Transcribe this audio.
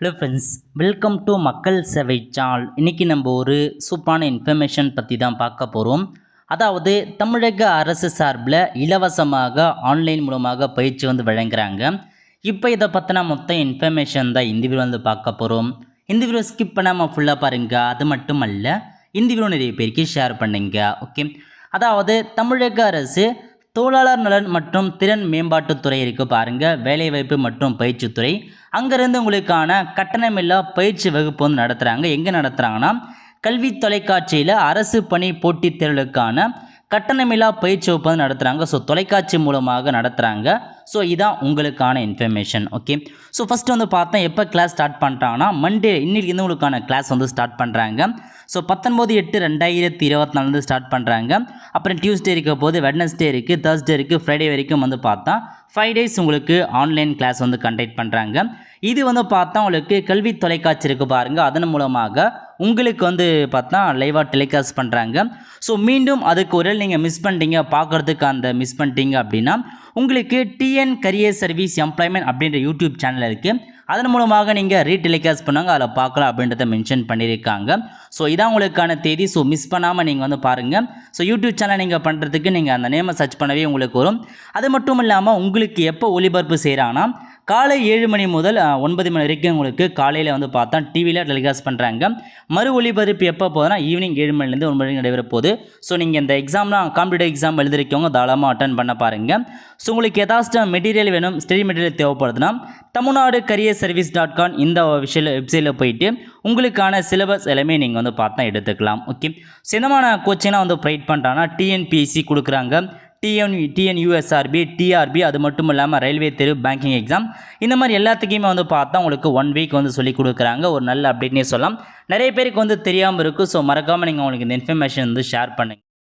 Hello friends, welcome to மக்கள் சேவை channel. இன்றைக்கி நம்ம ஒரு சூப்பரான இன்ஃபர்மேஷன் பற்றி தான் பார்க்க போகிறோம். அதாவது தமிழக அரசு சார்பில் இலவசமாக ஆன்லைன் மூலமாக பயிற்சி வழங்குறாங்க. இப்போ இதை பற்றின மொத்த இன்ஃபர்மேஷன் தான் இந்த வீடியோ பார்க்க போகிறோம். இந்த வீடியோ ஸ்கிப் பண்ணாமல் ஃபுல்லாக பாருங்கள். அது மட்டும் அல்ல, இந்த வீடியோ நிறைய பேருக்கு ஷேர் பண்ணுங்க. ஓகே, அதாவது தமிழக அரசு தொழிலாளர் நலன் மற்றும் திறன் மேம்பாட்டுத்துறை இருக்குது பாருங்கள், வேலைவாய்ப்பு மற்றும் பயிற்சித்துறை. அங்கேருந்து உங்களுக்கான கட்டணமில்லா பயிற்சி வகுப்பு நடத்துகிறாங்க. எங்கே நடத்துகிறாங்கன்னா, கல்வி தொலைக்காட்சியில் அரசு பணி போட்டித் தேர்வுகளுக்கான கட்டணமில்லா பயிற்சி வகுப்பு நடத்துகிறாங்க. ஸோ தொலைக்காட்சி மூலமாக நடத்துகிறாங்க. ஸோ இதான் உங்களுக்கான இன்ஃபர்மேஷன். ஓகே, ஸோ ஃபஸ்ட்டு பார்த்தா எப்போ கிளாஸ் ஸ்டார்ட் பண்ணுறாங்கன்னா, மண்டே இன்னைக்கு உங்களுக்கான கிளாஸ் ஸ்டார்ட் பண்ணுறாங்க. ஸோ 19/8/2024 ஸ்டார்ட் பண்ணுறாங்க. அப்புறம் டியூஸ்டே இருக்க போது, வெட்னஸ்டே இருக்குது, தேர்ஸ்டே இருக்குது, ஃப்ரைடே வரைக்கும் பார்த்தா 5 டேஸ் உங்களுக்கு ஆன்லைன் கிளாஸ் கண்டக்ட் பண்ணுறாங்க. இது பார்த்தா உங்களுக்கு கல்வி தொலைக்காட்சி இருக்குது பாருங்கள், அதன் மூலமாக உங்களுக்கு பார்த்தா லைவாக டெலிகாஸ்ட் பண்ணுறாங்க. ஸோ மீண்டும் அதுக்கு ஒரு நீங்கள் மிஸ் பண்ணிட்டீங்க, பார்க்குறதுக்கு அந்த மிஸ் பண்ணிட்டீங்க அப்படின்னா உங்களுக்கு டிஎன் கரியர் சர்வீஸ் எம்ப்ளாய்மெண்ட் அப்படின்ற யூடியூப் சேனல் இருக்குது. அதன் மூலமாக நீங்கள் ரீடெலிகாஸ்ட் பண்ணாங்க, அதில் பார்க்கலாம் அப்படின்றத மென்ஷன் பண்ணியிருக்காங்க. ஸோ இதான் உங்களுக்கான தேதி. ஸோ மிஸ் பண்ணாமல் நீங்கள் பாருங்கள். ஸோ யூடியூப் சேனல் நீங்கள் பண்ணுறதுக்கு நீங்கள் அந்த நேமை சர்ச் பண்ணவே உங்களுக்கு வரும். அது மட்டும் இல்லாமல் உங்களுக்கு எப்போ ஒளிபரப்பு செய்கிறாங்கன்னா, காலை 7 மணி முதல் 9 மணி வரைக்கும் உங்களுக்கு காலையில் பார்த்தா டிவியில் டெலிகாஸ்ட் பண்ணுறாங்க. மறு ஒளிபரப்பு எப்போ போதுன்னா ஈவினிங் 7 மணிலேருந்து 9 மணி நடைபெற போகுது. ஸோ நீங்கள் இந்த எக்ஸாம்லாம் காம்படிட்டிவ் எக்ஸாம் எழுதிருக்கவங்க தாராளமாக அட்டன் பண்ண பாருங்கள். ஸோ உங்களுக்கு ஏதாச்சும் மெட்டீரியல் வேணும், ஸ்டடி மெட்டீரியல் தேவைப்படுதுன்னா தமிழ்நாடு கரியர் சர்வீஸ்.com இந்த வெப்சைட்டில் போயிட்டு உங்களுக்கான சிலபஸ் எல்லாமே நீங்கள் பார்த்தா எடுத்துக்கலாம். ஓகே, சின்னமான கோச்சிங்லாம் ப்ரொவைட் பண்ணுறாங்கன்னா டிஎன்பிஎஸ்சி கொடுக்குறாங்க, டிஎன்யூஎஸ்ஆர்பி, டிஆர்பி, அது மட்டும் இல்லாமல் ரயில்வே தேர்வு, பேங்கிங் எக்ஸாம், இந்த மாதிரி எல்லாத்துக்குமே பார்த்தா உங்களுக்கு 1 வீக் சொல்லி கொடுக்குறாங்க. ஒரு நல்ல அப்டேட்னே சொல்லலாம். நிறைய பேருக்கு தெரியாமல் இருக்குது. ஸோ மறக்காமல் நீங்கள் உங்களுக்கு இந்த இன்ஃபர்மேஷன் ஷேர் பண்ணுங்கள்.